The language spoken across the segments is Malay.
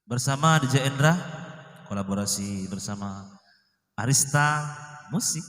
bersama DJ Endra, kolaborasi bersama Arista Musik.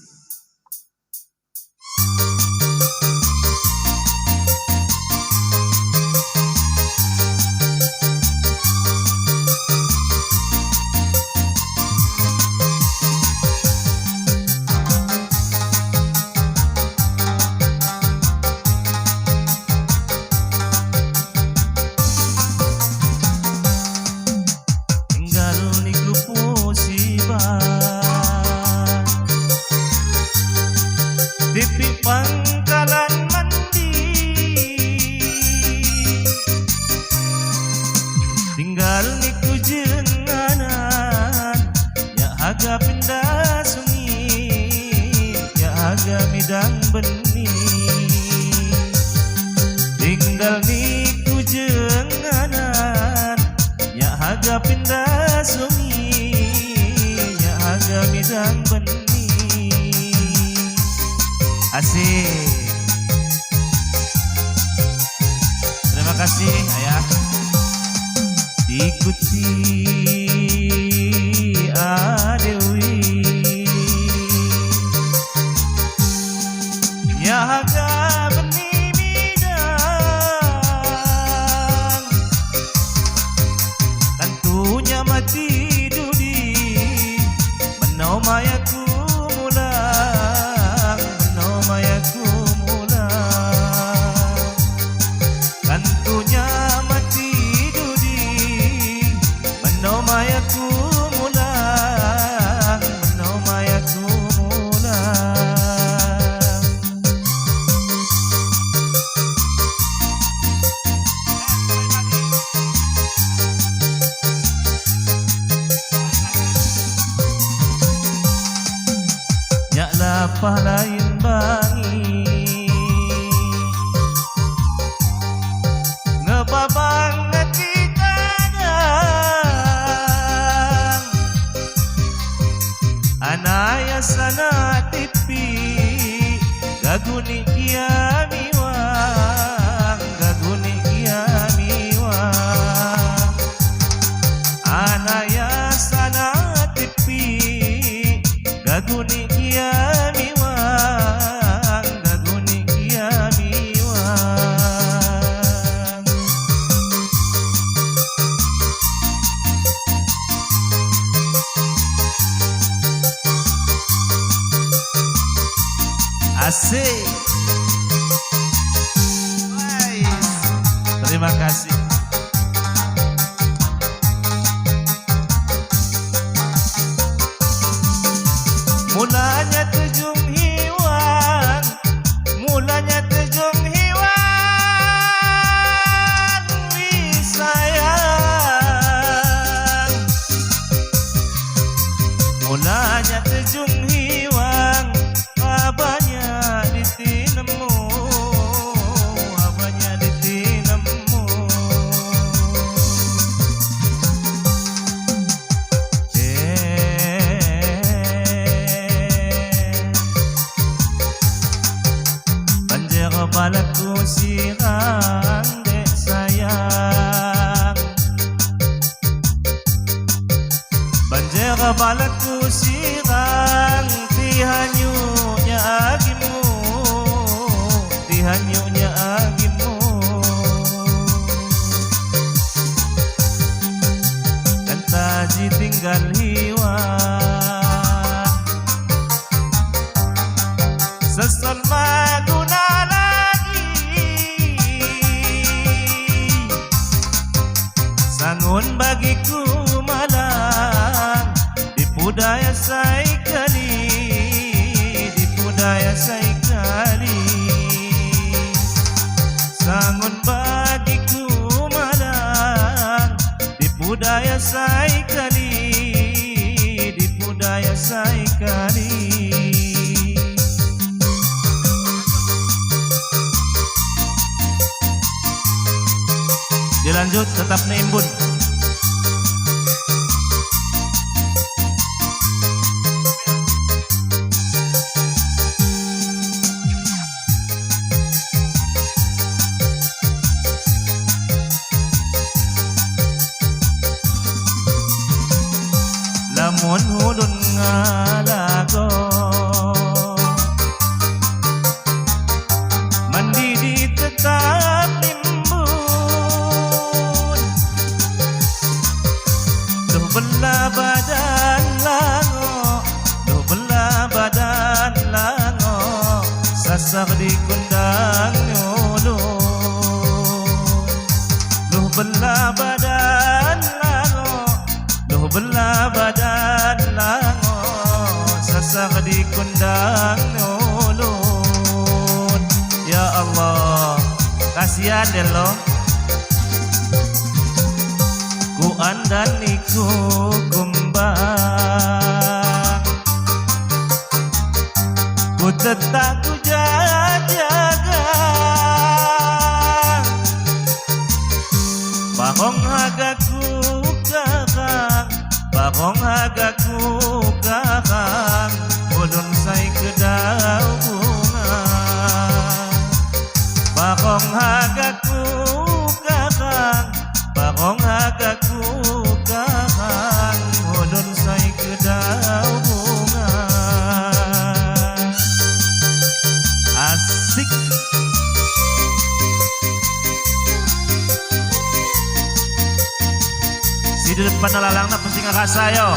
Di pangkalan mandi tinggal niku jenganan ya haga pindah sunyi ya haga midang beni tinggal niku jenganan ya haga pindah sunyi ya haga midang beni. Asik. Terima kasih ayah. Ikuti adewi ya haga beni midang tentunya mati dudi menau mayaku tentunya mati dudi menau mayaku mulang menau mayaku mulang. Nyak lapah lain bangi babang ngati kadang anaya sana tipi gaguni kiami wang gaguni kiami wang anaya sana tipi gaguni kiami wang gaguni kiami wang. Asik. Terima kasih. Mulanya tejung hiwang, mulanya tejung hiwang, wih sayang. Mulanya tejung hiwang, abahnya ditinemu, abahnya ditinemu. Banjir balaku sirang dek sayang, banjir balaku sirang tihanyunya agimu, tihanyunya agimu. Dan taji tinggal hiwang seson maguna lagi sangun bagiku malang di budaya sai kali, di budaya sai kali sangun bagiku malang di budaya sai kali, di budaya sai kali. Dilanjut tetap neimbun. belah badan lango, duh belah badan lango, sasak di kundang nyulun. Duh belah badan lango, duh belah badan lango, sasak di kundang nyulun. Ya Allah, kasihan deh lo. Ku andani ku kumbang, ku tetap ku jaga, bahong hagaku kakang, bahong hagaku kakang, ulun say kedau bunga. Bahong hagaku kakang, bahong hagaku kakang, ulun say kedau bunga. Asik. Si di depan lalang na pasti ngerasa yo.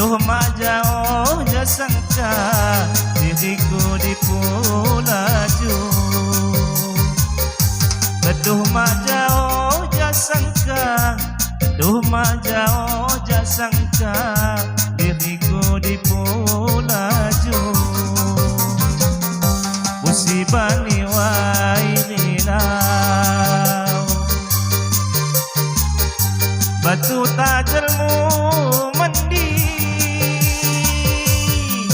Teduh majao jasangka, diriku dipulaju. Teduh majao jasangka, teduh majao jasangka, diriku dipulaju. Musibani wairinau, batu tajalmu mandi,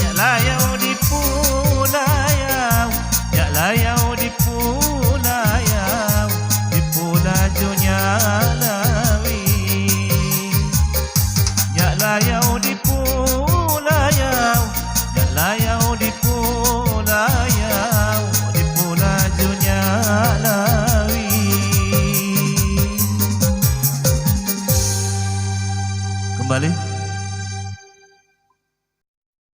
ya layau di pulayau, ya layau di pulayau, di pulajunya lawi. Ya layau di pulayau, ya layau di pulayau, di pulajunya lawi. Kembali.